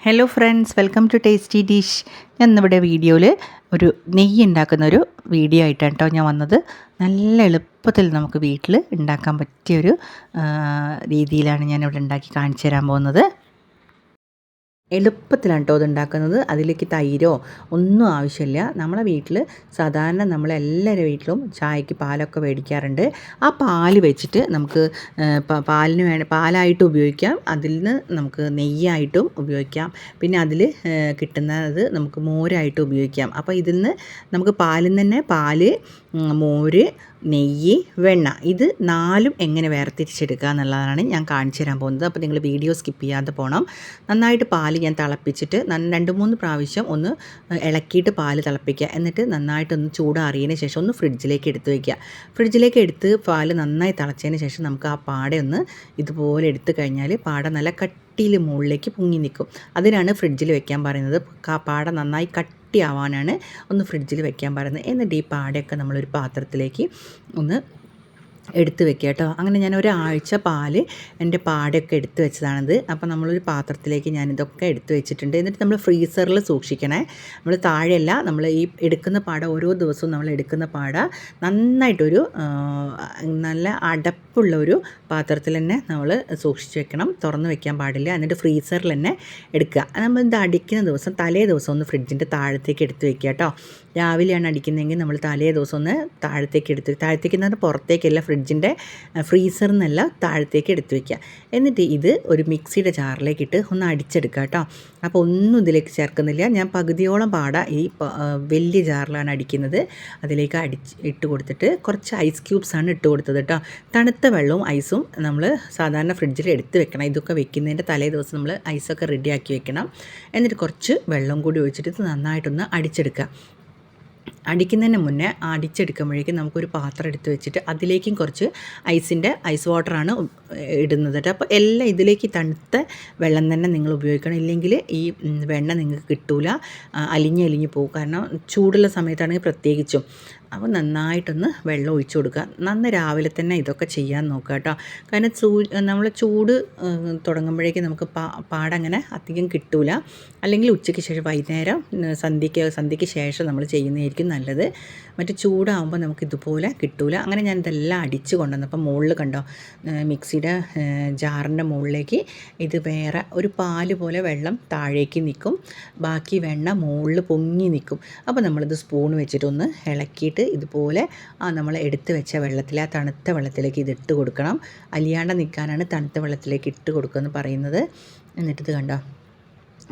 Hello friends, welcome to tasty dish. ഞാൻ ഇന്നിവിടെ വീഡിയോയിൽ ഒരു നെയ്യ് ഉണ്ടാക്കുന്നൊരു വീഡിയോ ആയിട്ടാണ് കേട്ടോ ഞാൻ വന്നത്. നല്ല എളുപ്പത്തിൽ നമുക്ക് വീട്ടിൽ ഉണ്ടാക്കാൻ പറ്റിയൊരു രീതിയിലാണ് ഞാനിവിടെ ഉണ്ടാക്കി കാണിച്ചു തരാൻ പോകുന്നത്. എളുപ്പത്തിലാണ് കേട്ടോ അതുണ്ടാക്കുന്നത്. അതിലേക്ക് തൈരോ ഒന്നും ആവശ്യമില്ല. നമ്മളെ വീട്ടിൽ സാധാരണ നമ്മളെല്ലാവരുടെ വീട്ടിലും ചായക്ക് പാലൊക്കെ മേടിക്കാറുണ്ട്. ആ പാല് വെച്ചിട്ട് നമുക്ക് പാലായിട്ട് ഉപയോഗിക്കാം. അതിൽ നിന്ന് നമുക്ക് നെയ്യായിട്ടും ഉപയോഗിക്കാം. പിന്നെ അതിൽ കിട്ടുന്നത് നമുക്ക് മോരായിട്ട് ഉപയോഗിക്കാം. അപ്പോൾ ഇതിൽ നിന്ന് നമുക്ക് പാലിൽ നിന്ന് തന്നെ പാല്, മോര്, നെയ്യ്, വെണ്ണ, ഇത് നാലും എങ്ങനെ വേർതിരിച്ചെടുക്കുക എന്നുള്ളതാണ് ഞാൻ കാണിച്ചു തരാൻ പോകുന്നത്. അപ്പോൾ നിങ്ങൾ വീഡിയോ സ്കിപ്പ് ചെയ്യാതെ പോകണം. നന്നായിട്ട് പാല് ഞാൻ തിളപ്പിച്ചിട്ട് 2-3 പ്രാവശ്യം ഒന്ന് ഇളക്കിയിട്ട് പാല് തിളപ്പിക്കുക. എന്നിട്ട് നന്നായിട്ടൊന്ന് ചൂടാറിയതിന് ശേഷം ഒന്ന് ഫ്രിഡ്ജിലേക്ക് എടുത്ത് വയ്ക്കുക. ഫ്രിഡ്ജിലേക്ക് എടുത്ത് പാല് നന്നായി തിളച്ചതിന് ശേഷം നമുക്ക് ആ പാട ഒന്ന് ഇതുപോലെ എടുത്തു കഴിഞ്ഞാൽ പാട നല്ല കട്ടിയിൽ മുകളിലേക്ക് പൊങ്ങി നിൽക്കും. അതിനാണ് ഫ്രിഡ്ജിൽ വെക്കാൻ പറയുന്നത്. പാട നന്നായി കട്ടിയാവാനാണ് ഒന്ന് ഫ്രിഡ്ജിൽ വെക്കാൻ പറയുന്നത്. എന്നിട്ട് ഈ പാടയൊക്കെ നമ്മളൊരു പാത്രത്തിലേക്ക് ഒന്ന് എടുത്ത് വെക്കുക കേട്ടോ. അങ്ങനെ ഞാൻ ഒരാഴ്ച പാല് എൻ്റെ പാടയൊക്കെ എടുത്ത് വെച്ചതാണിത്. അപ്പോൾ നമ്മളൊരു പാത്രത്തിലേക്ക് ഞാനിതൊക്കെ എടുത്ത് വെച്ചിട്ടുണ്ട്. എന്നിട്ട് നമ്മൾ ഫ്രീസറിൽ സൂക്ഷിക്കണേ. നമ്മൾ താഴെയല്ല, നമ്മൾ ഈ എടുക്കുന്ന പാട ഓരോ ദിവസവും നമ്മൾ എടുക്കുന്ന പാട നന്നായിട്ടൊരു നല്ല അടപ്പുള്ള ഒരു പാത്രത്തിൽ തന്നെ നമ്മൾ സൂക്ഷിച്ച് വെക്കണം. തുറന്ന് വെക്കാൻ പാടില്ല. എന്നിട്ട് ഫ്രീസറിൽ തന്നെ എടുക്കുക. നമ്മൾ ഇത് അടിക്കുന്ന ദിവസം തലേ ദിവസം ഒന്ന് ഫ്രിഡ്ജിൻ്റെ താഴത്തേക്ക് എടുത്ത് വെക്കുക കേട്ടോ. രാവിലെയാണ് അടിക്കുന്നതെങ്കിൽ നമ്മൾ തലേ ദിവസം ഒന്ന് താഴത്തേക്ക് എന്ന് പറഞ്ഞാൽ പുറത്തേക്കല്ല, ഫ്രിഡ്ജിൻ്റെ ഫ്രീസറിൽ നിന്നല്ല, താഴത്തേക്ക് എടുത്ത് വയ്ക്കുക. എന്നിട്ട് ഇത് ഒരു മിക്സിയുടെ ജാറിലേക്കിട്ട് ഒന്ന് അടിച്ചെടുക്കുക കേട്ടോ. അപ്പോൾ ഒന്നും ഇതിലേക്ക് ചേർക്കുന്നില്ല. ഞാൻ പകുതിയോളം പാട ഈ വലിയ ജാറിലാണ് അടിക്കുന്നത്. അതിലേക്ക് ഇട്ട് കൊടുത്തിട്ട് കുറച്ച് ഐസ് ക്യൂബ്സാണ് ഇട്ട് കൊടുത്തത് കേട്ടോ. തണുത്ത വെള്ളവും ഐസും നമ്മൾ സാധാരണ ഫ്രിഡ്ജിൽ എടുത്ത് വെക്കണം. ഇതൊക്കെ വെക്കുന്നതിൻ്റെ തലേ ദിവസം നമ്മൾ ഐസൊക്കെ റെഡിയാക്കി വെക്കണം. എന്നിട്ട് കുറച്ച് വെള്ളം കൂടി ഒഴിച്ചിട്ട് ഇത് നന്നായിട്ടൊന്ന് അടിച്ചെടുക്കുക. അടിക്കുന്നതിന് മുന്നേ അടിച്ചെടുക്കുമ്പോഴേക്കും നമുക്കൊരു പാത്രം എടുത്ത് വെച്ചിട്ട് അതിലേക്കും കുറച്ച് ഐസ് വാട്ടറാണ് ഇടുന്നത് കേട്ടോ. അപ്പോൾ എല്ലാം ഇതിലേക്ക് തണുത്ത വെള്ളം തന്നെ നിങ്ങൾ ഉപയോഗിക്കണം. ഇല്ലെങ്കിൽ ഈ വെണ്ണ നിങ്ങൾക്ക് കിട്ടൂല, അലിഞ്ഞ് പോകും. കാരണം ചൂടുള്ള സമയത്താണെങ്കിൽ പ്രത്യേകിച്ചും. അപ്പോൾ നന്നായിട്ടൊന്ന് വെള്ളം ഒഴിച്ചു കൊടുക്കുക. രാവിലെ തന്നെ ഇതൊക്കെ ചെയ്യാൻ നോക്കുക കേട്ടോ. കാരണം നമ്മൾ ചൂട് തുടങ്ങുമ്പോഴേക്കും നമുക്ക് പാടങ്ങനെ അധികം കിട്ടൂല. അല്ലെങ്കിൽ ഉച്ചയ്ക്ക് ശേഷം വൈകുന്നേരം സന്ധ്യയ്ക്ക് ശേഷം നമ്മൾ ചെയ്യുന്നതായിരിക്കും നല്ലത്. മറ്റു ചൂടാകുമ്പോൾ നമുക്ക് ഇതുപോലെ കിട്ടൂല. അങ്ങനെ ഞാൻ ഇതെല്ലാം അടിച്ച് കൊണ്ടുവന്നപ്പോൾ മുകളിൽ കണ്ടോ, മിക്സിയുടെ ജാറിൻ്റെ മുകളിലേക്ക് ഇത് വേറെ ഒരു പാല് പോലെ വെള്ളം താഴേക്ക് നിൽക്കും, ബാക്കി വെണ്ണ മുകളിൽ പൊങ്ങി നിൽക്കും. അപ്പോൾ നമ്മളിത് സ്പൂൺ വെച്ചിട്ടൊന്ന് ഇളക്കിയിട്ട് ഇതുപോലെ നമ്മൾ എടുത്ത് വെച്ച വെള്ളത്തിൽ, ആ തണുത്ത വെള്ളത്തിലേക്ക് ഇതിട്ട് കൊടുക്കണം. അലിയാണ്ട് നിൽക്കാനാണ് തണുത്ത വെള്ളത്തിലേക്ക് ഇട്ട് കൊടുക്കുമെന്ന് പറയുന്നത്. എന്നിട്ടിത് കണ്ടോ,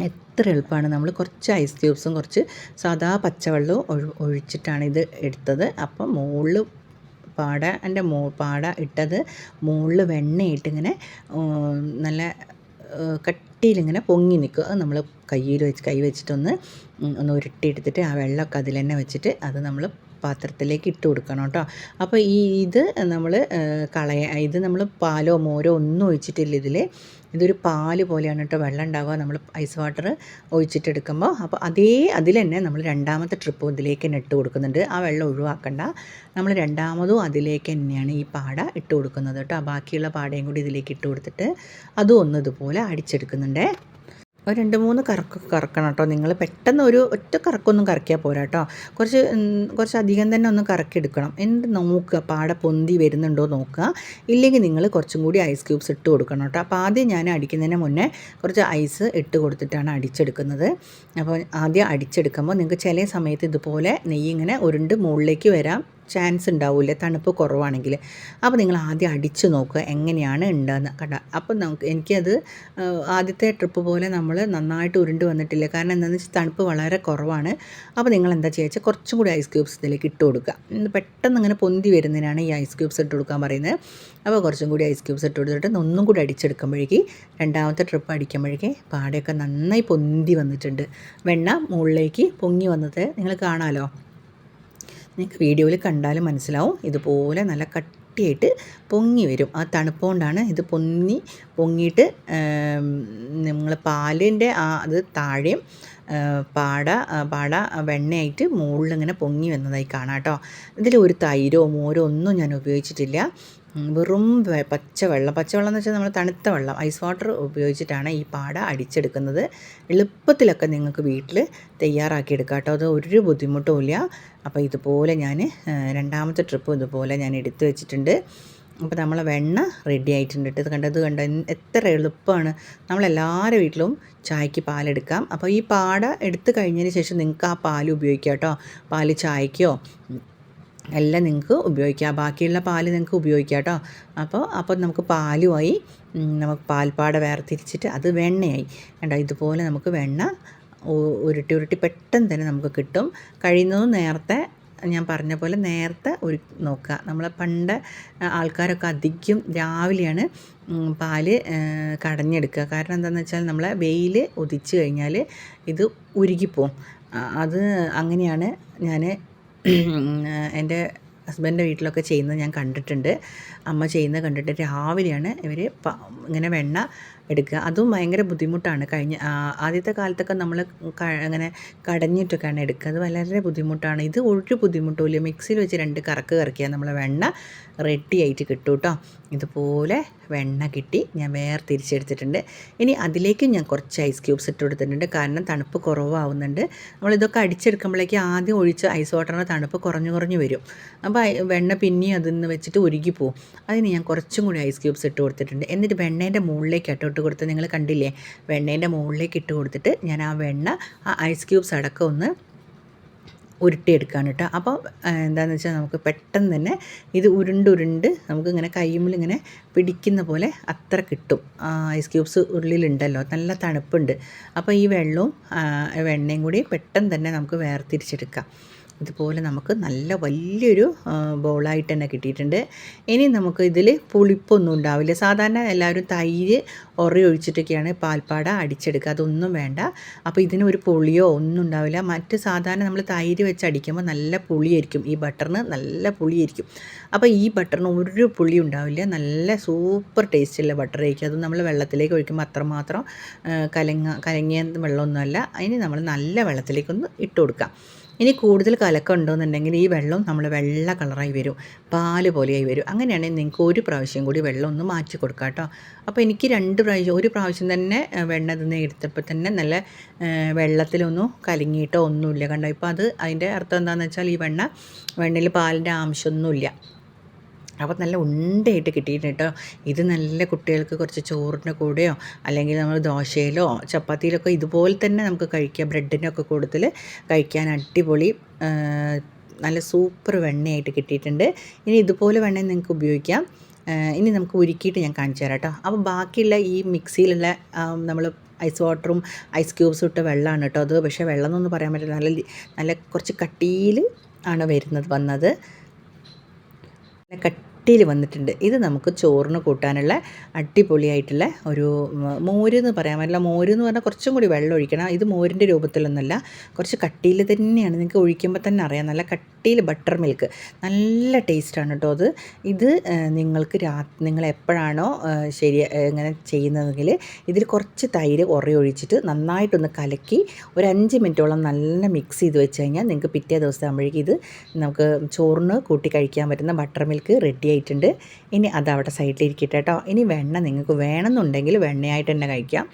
എത്ര എളുപ്പമാണ്. നമ്മൾ കുറച്ച് ഐസ് ക്യൂബ്സും കുറച്ച് സാധാ പച്ചവെള്ളവും ഒഴിച്ചിട്ടാണ് ഇത് എടുത്തത്. അപ്പം മുകളിൽ പാട ഇട്ടത് മുകളിൽ വെണ്ണയിട്ടിങ്ങനെ നല്ല കട്ടിയിലിങ്ങനെ പൊങ്ങി നിൽക്കുക. അത് നമ്മൾ കൈ വെച്ചിട്ടൊന്ന് ഉരുട്ടിയെടുത്തിട്ട് ആ വെള്ളമൊക്കെ അതിൽ തന്നെ വെച്ചിട്ട് അത് നമ്മൾ പാത്രത്തിലേക്ക് ഇട്ട് കൊടുക്കണം കേട്ടോ. അപ്പോൾ ഇത് നമ്മൾ പാലോ മോരോ ഒന്നും ഒഴിച്ചിട്ടില്ല ഇതിൽ. ഇതൊരു പാല് പോലെയാണ് കേട്ടോ വെള്ളം ഉണ്ടാവുക നമ്മൾ ഐസ് വാട്ടർ ഒഴിച്ചിട്ടെടുക്കുമ്പോൾ. അപ്പോൾ അതിൽ തന്നെ നമ്മൾ രണ്ടാമത്തെ ട്രിപ്പ് ഇതിലേക്ക് തന്നെ ഇട്ട് കൊടുക്കുന്നുണ്ട്. ആ വെള്ളം ഒഴിവാക്കണ്ട, നമ്മൾ രണ്ടാമതും അതിലേക്ക് തന്നെയാണ് ഈ പാട ഇട്ട് കൊടുക്കുന്നത് കേട്ടോ. ബാക്കിയുള്ള പാടയും കൂടി ഇതിലേക്ക് ഇട്ട് കൊടുത്തിട്ട് അതും ഒന്ന് ഇതുപോലെ അടിച്ചെടുക്കുന്നുണ്ട്. ഒരു 2-3 കറക്കണം കേട്ടോ. നിങ്ങൾ പെട്ടെന്ന് ഒരു ഒറ്റ കറക്കൊന്നും കറക്കിയാൽ പോരാ കേട്ടോ. കുറച്ച് അധികം തന്നെ ഒന്ന് കറക്കിയെടുക്കണം. എന്നിട്ട് നോക്കുക പാട പൊന്തി വരുന്നുണ്ടോ നോക്കുക. ഇല്ലെങ്കിൽ നിങ്ങൾ കുറച്ചും കൂടി ഐസ് ക്യൂബ്സ് ഇട്ട് കൊടുക്കണം കേട്ടോ. അപ്പോൾ ആദ്യം ഞാൻ അടിക്കുന്നതിന് മുന്നേ കുറച്ച് ഐസ് ഇട്ട് കൊടുത്തിട്ടാണ് അടിച്ചെടുക്കുന്നത്. അപ്പോൾ ആദ്യം അടിച്ചെടുക്കുമ്പോൾ നിങ്ങൾക്ക് ചില സമയത്ത് ഇതുപോലെ നെയ്യ് ഇങ്ങനെ ഉരുണ്ട് മുകളിലേക്ക് വരാം ചാൻസ് ഉണ്ടാവില്ല, തണുപ്പ് കുറവാണെങ്കിൽ. അപ്പോൾ നിങ്ങൾ ആദ്യം അടിച്ച് നോക്കുക എങ്ങനെയാണ് ഉണ്ടാകുന്നത് കണ്ട. അപ്പോൾ എനിക്കത് ആദ്യത്തെ ട്രിപ്പ് പോലെ നമ്മൾ നന്നായിട്ട് ഉരുണ്ട് വന്നിട്ടില്ല. കാരണം എന്താണെന്ന് വെച്ചാൽ തണുപ്പ് വളരെ കുറവാണ്. അപ്പോൾ നിങ്ങൾ എന്താ ചെയ്യുക, കുറച്ചും കൂടി ഐസ് ക്യൂബ്സ് ഇതിലേക്ക് ഇട്ട് കൊടുക്കുക. പെട്ടെന്ന് ഇങ്ങനെ പൊന്തി വരുന്നതിനാണ് ഈ ഐസ് ക്യൂബ്സ് ഇട്ട് കൊടുക്കാൻ പറയുന്നത്. അപ്പോൾ കുറച്ചും കൂടി ഐസ് ക്യൂബ്സ് ഇട്ട് കൊടുത്തിട്ട് ഒന്നും കൂടി അടിച്ചെടുക്കുമ്പോഴേക്ക് രണ്ടാമത്തെ ട്രിപ്പ് അടിക്കുമ്പോഴേക്ക് പാടയൊക്കെ നന്നായി പൊന്തി വന്നിട്ടുണ്ട്. വെണ്ണ മുകളിലേക്ക് പൊങ്ങി വന്നത് നിങ്ങൾ കാണാമല്ലോ. നിങ്ങൾക്ക് വീഡിയോയിൽ കണ്ടാലും മനസ്സിലാവും. ഇതുപോലെ നല്ല കട്ടിയായിട്ട് പൊങ്ങി വരും. ആ തണുപ്പ് കൊണ്ടാണ് ഇത് പൊങ്ങിയിട്ട് നിങ്ങൾ പാലിൻ്റെ അത് താഴെയും പാട വെണ്ണയായിട്ട് മുകളിലിങ്ങനെ പൊങ്ങി വന്നതായി കാണാം കേട്ടോ. ഇതിൽ ഒരു തൈരോ മോരോ ഒന്നും ഞാൻ ഉപയോഗിച്ചിട്ടില്ല. വെറും പച്ചവെള്ളം എന്ന് വെച്ചാൽ നമ്മൾ തണുത്ത വെള്ളം ഐസ് വാട്ടർ ഉപയോഗിച്ചിട്ടാണ് ഈ പാട അടിച്ചെടുക്കുന്നത്. എളുപ്പത്തിലൊക്കെ നിങ്ങൾക്ക് വീട്ടിൽ തയ്യാറാക്കിയെടുക്കാം കേട്ടോ, അത് ഒരു ബുദ്ധിമുട്ടും ഇല്ല. അപ്പോൾ ഇതുപോലെ ഞാൻ രണ്ടാമത്തെ ട്രിപ്പും ഇതുപോലെ ഞാൻ എടുത്തു വെച്ചിട്ടുണ്ട്. അപ്പോൾ നമ്മളെ വെണ്ണ റെഡി ആയിട്ടുണ്ട് കേട്ടോ. ഇത് കണ്ട എത്ര എളുപ്പമാണ്. നമ്മളെല്ലാവരുടെ വീട്ടിലും ചായക്ക് പാലെടുക്കാം. അപ്പോൾ ഈ പാട എടുത്തു കഴിഞ്ഞതിന് ശേഷം നിങ്ങൾക്ക് ആ പാൽ ഉപയോഗിക്കാം കേട്ടോ. പാൽ ചായക്കോ എല്ലാം നിങ്ങൾക്ക് ഉപയോഗിക്കാം, ബാക്കിയുള്ള പാൽ നിങ്ങൾക്ക് ഉപയോഗിക്കാം കേട്ടോ. അപ്പോൾ നമുക്ക് പാലുമായി, നമുക്ക് പാൽപ്പാട വേർതിരിച്ചിട്ട് അത് വെണ്ണയായി കണ്ടോ. ഇതുപോലെ നമുക്ക് വെണ്ണ ഉരുട്ടി പെട്ടെന്ന് തന്നെ നമുക്ക് കിട്ടും. കഴിയുന്നതും നേരത്തെ ഞാൻ പറഞ്ഞ പോലെ നേരത്തെ നോക്കുക. നമ്മളെ പണ്ട് ആൾക്കാരൊക്കെ അധികം രാവിലെയാണ് പാല് കടഞ്ഞെടുക്കുക. കാരണം എന്താണെന്ന് വെച്ചാൽ നമ്മളെ വെയിൽ ഉദിച്ച് കഴിഞ്ഞാൽ ഇത് ഉരുകിപ്പോവും. അത് അങ്ങനെയാണ് ഞാൻ എൻ്റെ ഹസ്ബൻഡിൻ്റെ വീട്ടിലൊക്കെ ചെയ്യുന്നത് ഞാൻ കണ്ടിട്ടുണ്ട്. അമ്മ ചെയ്യുന്നത് കണ്ടിട്ട് രാവിലെയാണ് ഇവർ ഇങ്ങനെ വെണ്ണ എടുക്കുക. അതും ഭയങ്കര ബുദ്ധിമുട്ടാണ്. ആദ്യത്തെ കാലത്തൊക്കെ നമ്മൾ അങ്ങനെ കടഞ്ഞിട്ടൊക്കെയാണ് എടുക്കുക. അത് വളരെ ബുദ്ധിമുട്ടാണ്. ഇത് ഒരു ബുദ്ധിമുട്ടുമില്ല. മിക്സിയിൽ വെച്ച് 2 കറക്ക് കറക്കിയാൽ നമ്മളെ വെണ്ണ റെഡി ആയിട്ട് കിട്ടും കേട്ടോ. ഇതുപോലെ വെണ്ണ കിട്ടി ഞാൻ തിരിച്ചെടുത്തിട്ടുണ്ട്. ഇനി അതിലേക്ക് ഞാൻ കുറച്ച് ഐസ് ക്യൂബ്സ് ഇട്ട് കൊടുത്തിട്ടുണ്ട്. കാരണം തണുപ്പ് കുറവാകുന്നുണ്ട്. നമ്മളിതൊക്കെ അടിച്ചെടുക്കുമ്പോഴേക്ക് ആദ്യം ഒഴിച്ച ഐസ് വാട്ടറിൻ്റെ തണുപ്പ് കുറഞ്ഞു വരും. അപ്പോൾ വെണ്ണ പിന്നെയും അതിൽ നിന്ന് വെച്ചിട്ട് ഉരുകിപ്പോവും. അതിന് ഞാൻ കുറച്ചും കൂടി ഐസ് ക്യൂബ്സ് ഇട്ട് കൊടുത്തിട്ടുണ്ട്. എന്നിട്ട് വെണ്ണേൻ്റെ മുകളിലേക്ക് ഇട്ട് കൊടുത്ത് നിങ്ങൾ കണ്ടില്ലേ, വെണ്ണേൻ്റെ മുകളിലേക്ക് ഇട്ട് കൊടുത്തിട്ട് ഞാൻ ആ വെണ്ണ ആ ഐസ് ക്യൂബ്സ് അടക്കം ഒന്ന് ഉരുട്ടിയെടുക്കുകയാണ് കേട്ടോ. അപ്പോൾ എന്താണെന്ന് വെച്ചാൽ നമുക്ക് പെട്ടെന്ന് തന്നെ ഇത് ഉരുണ്ട് നമുക്കിങ്ങനെ കയ്യുമ്മിലിങ്ങനെ പിടിക്കുന്ന പോലെ അത്ര കിട്ടും. ഐസ് ക്യൂബ്സ് ഉള്ളിലുണ്ടല്ലോ, നല്ല തണുപ്പുണ്ട്. അപ്പോൾ ഈ വെള്ളവും വെണ്ണയും കൂടി പെട്ടെന്ന് തന്നെ നമുക്ക് വേർതിരിച്ചെടുക്കാം. ഇതുപോലെ നമുക്ക് നല്ല വലിയൊരു ബൗളായിട്ട് തന്നെ കിട്ടിയിട്ടുണ്ട്. ഇനി നമുക്ക് ഇതിൽ പുളിപ്പൊന്നും ഉണ്ടാവില്ല. സാധാരണ എല്ലാവരും തൈര് ഒഴിച്ചിട്ടൊക്കെയാണ് പാൽപ്പാട അടിച്ചെടുക്കുക. അതൊന്നും വേണ്ട. അപ്പോൾ ഇതിനൊരു പുളിയോ ഒന്നും ഉണ്ടാവില്ല. മറ്റ് സാധാരണ നമ്മൾ തൈര് വെച്ച് അടിക്കുമ്പോൾ നല്ല പുളിയായിരിക്കും, ഈ ബട്ടറിന് നല്ല പുളിയായിരിക്കും. അപ്പോൾ ഈ ബട്ടറിന് ഒരു പുളി ഉണ്ടാവില്ല. നല്ല സൂപ്പർ ടേസ്റ്റുള്ള ബട്ടറായിരിക്കും. അത് നമ്മൾ വെള്ളത്തിലേക്ക് ഒഴിക്കുമ്പോൾ അത്രമാത്രം കലങ്ങിയ വെള്ളമൊന്നുമല്ല. അതിന് നമ്മൾ നല്ല വെള്ളത്തിലേക്കൊന്ന് ഇട്ട് കൊടുക്കാം. ഇനി കൂടുതൽ കലക്കം ഉണ്ടോയെന്നുണ്ടെങ്കിൽ ഈ വെള്ളം നമ്മൾ വെള്ള കളറായി വരും, പാല് പോലെയായി വരും. അങ്ങനെയാണെങ്കിൽ നിങ്ങൾക്ക് ഒരു പ്രാവശ്യം കൂടി വെള്ളം ഒന്ന് മാറ്റി കൊടുക്കാം കേട്ടോ. അപ്പോൾ എനിക്ക് 2 പ്രാവശ്യം, ഒരു പ്രാവശ്യം തന്നെ വെണ്ണ ഇതിന്ന് എടുത്തപ്പോൾ തന്നെ നല്ല വെള്ളത്തിലൊന്നും കലങ്ങിയിട്ടോ ഒന്നുമില്ല കണ്ടോ. ഇപ്പോൾ അതിൻ്റെ അർത്ഥം എന്താണെന്ന് വെച്ചാൽ ഈ വെണ്ണയിൽ പാലിൻ്റെ ആവശ്യമൊന്നുമില്ല. അപ്പോൾ നല്ല ഉണ്ടയായിട്ട് കിട്ടിയിട്ടുണ്ട് കേട്ടോ. ഇത് നല്ല കുട്ടികൾക്ക് കുറച്ച് ചോറിൻ്റെ കൂടെയോ അല്ലെങ്കിൽ നമ്മൾ ദോശയിലോ ചപ്പാത്തിയിലൊക്കെ ഇതുപോലെ തന്നെ നമുക്ക് കഴിക്കാം. ബ്രെഡിൻ്റെ ഒക്കെ കൂടുതൽ കഴിക്കാൻ അടിപൊളി നല്ല സൂപ്പർ വെണ്ണയായിട്ട് കിട്ടിയിട്ടുണ്ട്. ഇനി ഇതുപോലെ വെണ്ണ നിങ്ങൾക്ക് ഉപയോഗിക്കാം. ഇനി നമുക്ക് ഉരുക്കിയിട്ട് ഞാൻ കാണിച്ചു തരാം കേട്ടോ. അപ്പോൾ ബാക്കിയുള്ള ഈ മിക്സിയിലുള്ള നമ്മൾ ഐസ് വാട്ടറും ഐസ് ക്യൂബ്സും ഇട്ട വെള്ളമാണ് കേട്ടോ അത്. പക്ഷേ വെള്ളം എന്നൊന്നും പറയാൻ പറ്റില്ല, നല്ല കുറച്ച് കട്ടിയിൽ ആണ് വന്നത്. കട്ടിയിൽ വന്നിട്ടുണ്ട്. ഇത് നമുക്ക് ചോറിന് കൂട്ടാനുള്ള അടിപൊളിയായിട്ടുള്ള ഒരു മോര് എന്ന് പറയാൻ പറ്റില്ല. മോര് എന്ന് പറഞ്ഞാൽ കുറച്ചും കൂടി വെള്ളം ഒഴിക്കണം. ഇത് മോരിൻ്റെ രൂപത്തിലൊന്നുമല്ല, കുറച്ച് കട്ടിയിൽ തന്നെയാണ്. നിങ്ങൾക്ക് ഒഴിക്കുമ്പോൾ തന്നെ അറിയാം, നല്ല കട്ടിയിൽ ബട്ടർ മിൽക്ക്, നല്ല ടേസ്റ്റാണ് കേട്ടോ അത്. ഇത് നിങ്ങൾക്ക് നിങ്ങൾ എപ്പോഴാണോ ഇങ്ങനെ ചെയ്യുന്നതെങ്കിൽ ഇതിൽ കുറച്ച് തൈര് ഒഴിച്ചിട്ട് നന്നായിട്ടൊന്ന് കലക്കി ഒരു 5 മിനിറ്റോളം നല്ല മിക്സ് ചെയ്ത് വെച്ച് കഴിഞ്ഞാൽ നിങ്ങൾക്ക് പിറ്റേ ദിവസം ആകുമ്പോഴേക്കും ഇത് നമുക്ക് ചോറിന് കൂട്ടി കഴിക്കാൻ പറ്റുന്ന ബട്ടർ മിൽക്ക് റെഡി ആയിട്ടുണ്ട്. ഇനി അതവിടെ സൈഡിലിരിക്കട്ടെ കേട്ടോ. ഇനി വെണ്ണ നിങ്ങൾക്ക് വേണമെന്നുണ്ടെങ്കിൽ വെണ്ണയായിട്ട് തന്നെ കഴിക്കാം.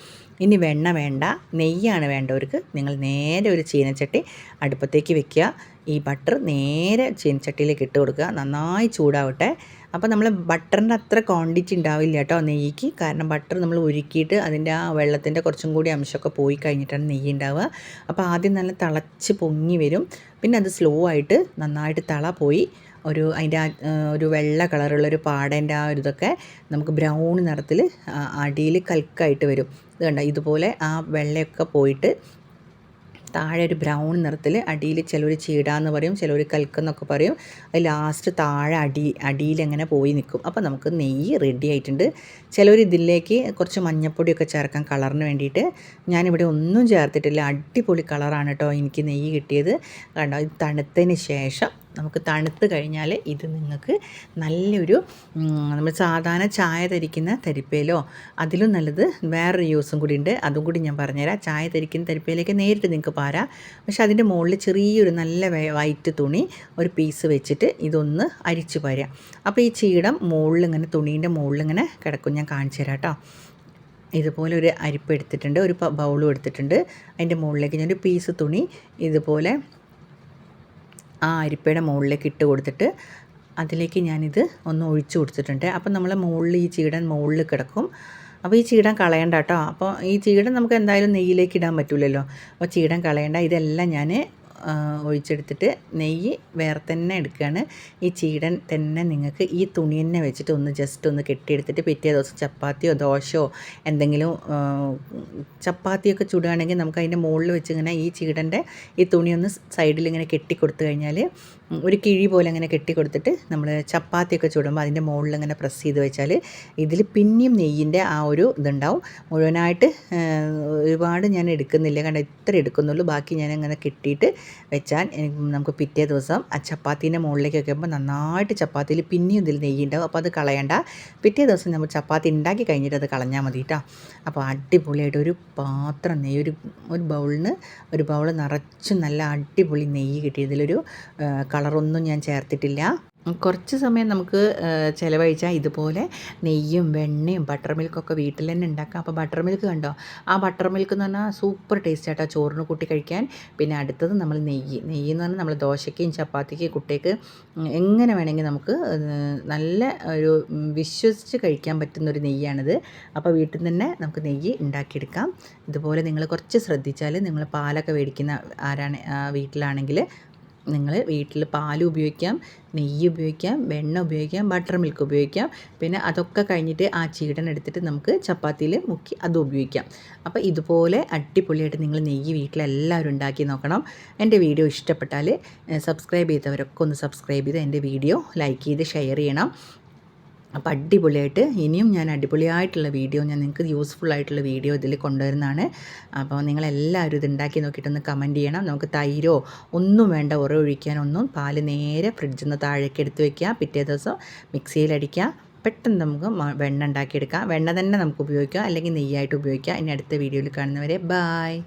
ഇനി വെണ്ണ വേണ്ട, നെയ്യാണ് വേണ്ടവർക്ക് നിങ്ങൾ നേരെ ഒരു ചീനച്ചട്ടി അടുപ്പത്തേക്ക് വെക്കുക. ഈ ബട്ടർ നേരെ ചീനച്ചട്ടിയിലേക്ക് ഇട്ട് കൊടുക്കുക. നന്നായി ചൂടാവട്ടെ. അപ്പോൾ നമ്മൾ ബട്ടറിൻ്റെ അത്ര ക്വാണ്ടിറ്റി ഉണ്ടാവില്ല കേട്ടോ നെയ്യ്ക്ക്. കാരണം ബട്ടർ നമ്മൾ ഉരുക്കിയിട്ട് അതിൻ്റെ ആ വെള്ളത്തിൻ്റെ കുറച്ചും കൂടി അംശമൊക്കെ പോയി കഴിഞ്ഞിട്ടാണ് നെയ്യ് ഉണ്ടാവുക. അപ്പോൾ ആദ്യം നല്ല തിളച്ച് പൊങ്ങി വരും. പിന്നെ അത് സ്ലോ ആയിട്ട് നന്നായിട്ട് പോയി അതിൻ്റെ ഒരു വെള്ള കളറുള്ളൊരു പാടേൻ്റെ ആ ഒരു ഇതൊക്കെ നമുക്ക് ബ്രൗൺ നിറത്തിൽ അടിയിൽ കൽക്കായിട്ട് വരും. ഇത് കണ്ടോ, ഇതുപോലെ ആ വെള്ളയൊക്കെ പോയിട്ട് താഴെ ഒരു ബ്രൗൺ നിറത്തിൽ, അടിയിൽ ചിലർ ചീടാന്ന് പറയും, ചിലർ കൽക്കെന്നൊക്കെ പറയും. അത് ലാസ്റ്റ് താഴെ അടിയിലെങ്ങനെ പോയി നിൽക്കും. അപ്പോൾ നമുക്ക് നെയ്യ് റെഡി ആയിട്ടുണ്ട്. ചിലർ ഇതിലേക്ക് കുറച്ച് മഞ്ഞൾപ്പൊടിയൊക്കെ ചേർക്കാം കളറിന് വേണ്ടിയിട്ട്. ഞാനിവിടെ ഒന്നും ചേർത്തിട്ടില്ല. അടിപൊളി കളറാണ് കേട്ടോ എനിക്ക് നെയ്യ് കിട്ടിയത്. കണ്ടോ, ഇത് തണുത്തതിന് ശേഷം നമുക്ക് തണുത്ത് കഴിഞ്ഞാൽ ഇത് നിങ്ങൾക്ക് നല്ലൊരു നമ്മൾ സാധാരണ ചായ തരിക്കുന്ന തരിപ്പയിലോ അതിലും നല്ലത് വേറൊരു യൂസും കൂടി ഉണ്ട്. അതും കൂടി ഞാൻ പറഞ്ഞുതരാം. ചായ തരിക്കുന്ന തരിപ്പയിലേക്ക് നേരിട്ട് നിങ്ങൾക്ക് പാരാം. പക്ഷേ അതിൻ്റെ മുകളിൽ ചെറിയൊരു നല്ല വൈറ്റ് തുണി ഒരു പീസ് വെച്ചിട്ട് ഇതൊന്ന് അരിച്ച് പാരാം. അപ്പോൾ ഈ ചീടം മുകളിലിങ്ങനെ തുണീൻ്റെ മുകളിലിങ്ങനെ കിടക്കും. ഞാൻ കാണിച്ചു തരാം കേട്ടോ. ഇതുപോലെ ഒരു അരിപ്പ് എടുത്തിട്ടുണ്ട്, ഒരു ബൗളും എടുത്തിട്ടുണ്ട്. അതിൻ്റെ മുകളിലേക്ക് ഞാനൊരു പീസ് തുണി ഇതുപോലെ ആ അരിപ്പയുടെ മുകളിലേക്ക് ഇട്ട് കൊടുത്തിട്ട് അതിലേക്ക് ഞാനിത് ഒന്ന് ഒഴിച്ചു കൊടുത്തിട്ടുണ്ട്. അപ്പം നമ്മളെ മുകളിൽ ഈ ചീടൻ മുകളിൽ കിടക്കും. അപ്പോൾ ഈ ചീടൻ കളയണ്ട കേട്ടോ. അപ്പോൾ ഈ ചീടൻ നമുക്ക് എന്തായാലും നെയ്യിലേക്ക് ഇടാൻ പറ്റില്ലല്ലോ. അപ്പോൾ ചീടൻ കളയണ്ട. ഇതെല്ലാം ഞാൻ ഒഴിച്ചെടുത്തിട്ട് നെയ്യ് വേറെ തന്നെ എടുക്കുകയാണ്. ഈ ചീടൻ തന്നെ നിങ്ങൾക്ക് ഈ തുണി തന്നെ വെച്ചിട്ട് ഒന്ന് ജസ്റ്റ് ഒന്ന് കെട്ടിയെടുത്തിട്ട് പിറ്റേ ദിവസം ചപ്പാത്തിയോ ദോശയോ എന്തെങ്കിലും ചപ്പാത്തിയൊക്കെ ചുടുകയാണെങ്കിൽ നമുക്ക് അതിൻ്റെ മുകളിൽ വെച്ച് ഇങ്ങനെ ഈ ചീടൻ്റെ ഈ തുണി ഒന്ന് സൈഡിൽ ഇങ്ങനെ കെട്ടിക്കൊടുത്തു കഴിഞ്ഞാൽ ഒരു കിഴി പോലെ അങ്ങനെ കെട്ടിക്കൊടുത്തിട്ട് നമ്മൾ ചപ്പാത്തിയൊക്കെ ചുടുമ്പോൾ അതിൻ്റെ മുകളിൽ ഇങ്ങനെ പ്രസ് ചെയ്ത് വെച്ചാൽ ഇതിൽ പിന്നെയും നെയ്യിൻ്റെ ആ ഒരു ഇതുണ്ടാവും. മുഴുവനായിട്ട് ഒരുപാട് ഞാൻ എടുക്കുന്നില്ല, കാരണം ഇത്ര എടുക്കുന്നുള്ളൂ. ബാക്കി ഞാൻ അങ്ങനെ കെട്ടിയിട്ട് വെച്ചാൽ നമുക്ക് പിറ്റേ ദിവസം ആ ചപ്പാത്തീൻ്റെ മുകളിലേക്ക് വെക്കുമ്പോൾ നന്നായിട്ട് ചപ്പാത്തിയിൽ പിന്നെയും ഇതിൽ നെയ്യുണ്ടാവും. അപ്പോൾ അത് കളയണ്ട. പിറ്റേ ദിവസം നമ്മൾ ചപ്പാത്തി ഉണ്ടാക്കി കഴിഞ്ഞിട്ട് അത് കളഞ്ഞാൽ മതി കേട്ടോ. അപ്പോൾ അടിപൊളിയായിട്ട് ഒരു പാത്രം നെയ്യ് ഒരു ബൗളിന് ഒരു ബൗൾ നിറച്ചും നല്ല അടിപൊളി നെയ്യ് കിട്ടി. ഇതിലൊരു കളറൊന്നും ഞാൻ ചേർത്തിട്ടില്ല. കുറച്ച് സമയം നമുക്ക് ചിലവഴിച്ചാൽ ഇതുപോലെ നെയ്യും വെണ്ണയും ബട്ടർ മിൽക്കൊക്കെ വീട്ടിൽ തന്നെ ഉണ്ടാക്കാം. അപ്പോൾ ബട്ടർ മിൽക്ക് കണ്ടോ, ആ ബട്ടർ മിൽക്ക് എന്ന് പറഞ്ഞാൽ സൂപ്പർ ടേസ്റ്റ് ആട്ടോ ചോറിന് കൂട്ടി കഴിക്കാൻ. പിന്നെ അടുത്തത് നമ്മൾ നെയ്യ് എന്ന് പറഞ്ഞാൽ നമ്മൾ ദോശയ്ക്കും ചപ്പാത്തിക്കും കുട്ടിക്ക് എങ്ങനെ വേണമെങ്കിൽ നമുക്ക് നല്ല ഒരു വിശ്വസിച്ച് കഴിക്കാൻ പറ്റുന്നൊരു നെയ്യാണിത്. അപ്പോൾ വീട്ടിൽ നിന്ന് തന്നെ നമുക്ക് നെയ്യ് ഉണ്ടാക്കിയെടുക്കാം. ഇതുപോലെ നിങ്ങൾ കുറച്ച് ശ്രദ്ധിച്ചാൽ നിങ്ങൾ പാലൊക്കെ മേടിക്കുന്ന വീട്ടിലാണെങ്കിൽ നിങ്ങൾ വീട്ടിൽ പാൽ ഉപയോഗിക്കാം, നെയ്യ് ഉപയോഗിക്കാം, വെണ്ണ ഉപയോഗിക്കാം, ബട്ടർ മിൽക്ക് ഉപയോഗിക്കാം. പിന്നെ അതൊക്കെ കഴിഞ്ഞിട്ട് ആ ചീടൻ എടുത്തിട്ട് നമുക്ക് ചപ്പാത്തിയിൽ മുക്കി അത് ഉപയോഗിക്കാം. അപ്പോൾ ഇതുപോലെ അടിപൊളിയായിട്ട് നിങ്ങൾ നെയ്യ് വീട്ടിലെല്ലാവരും ഉണ്ടാക്കി നോക്കണം. എൻ്റെ വീഡിയോ ഇഷ്ടപ്പെട്ടാൽ സബ്സ്ക്രൈബ് ചെയ്തവരൊക്കെ ഒന്ന് സബ്സ്ക്രൈബ് ചെയ്ത് എൻ്റെ വീഡിയോ ലൈക്ക് ചെയ്ത് ഷെയർ ചെയ്യണം. അപ്പോൾ അടിപൊളിയായിട്ട് ഇനിയും ഞാൻ അടിപൊളിയായിട്ടുള്ള വീഡിയോ ഞാൻ നിങ്ങൾക്ക് യൂസ്ഫുൾ ആയിട്ടുള്ള വീഡിയോ ഇതിൽ കൊണ്ടുവരുന്നതാണ്. അപ്പോൾ നിങ്ങളെല്ലാവരും ഇത് ഉണ്ടാക്കി നോക്കിയിട്ടൊന്ന് കമൻറ്റ് ചെയ്യണം. നമുക്ക് തൈരോ ഒന്നും വേണ്ട, ഒഴിക്കാനൊന്നും. പാല് നേരെ ഫ്രിഡ്ജിൽ നിന്ന് താഴേക്ക് എടുത്ത് വയ്ക്കുക. പിറ്റേ ദിവസം മിക്സിയിലടിക്കുക. പെട്ടെന്ന് നമുക്ക് വെണ്ണ ഉണ്ടാക്കിയെടുക്കാം. വെണ്ണ തന്നെ നമുക്ക് ഉപയോഗിക്കാം, അല്ലെങ്കിൽ നെയ്യായിട്ട് ഉപയോഗിക്കാം. ഇനി അടുത്ത വീഡിയോയിൽ കാണുന്നവരെ ബായ്.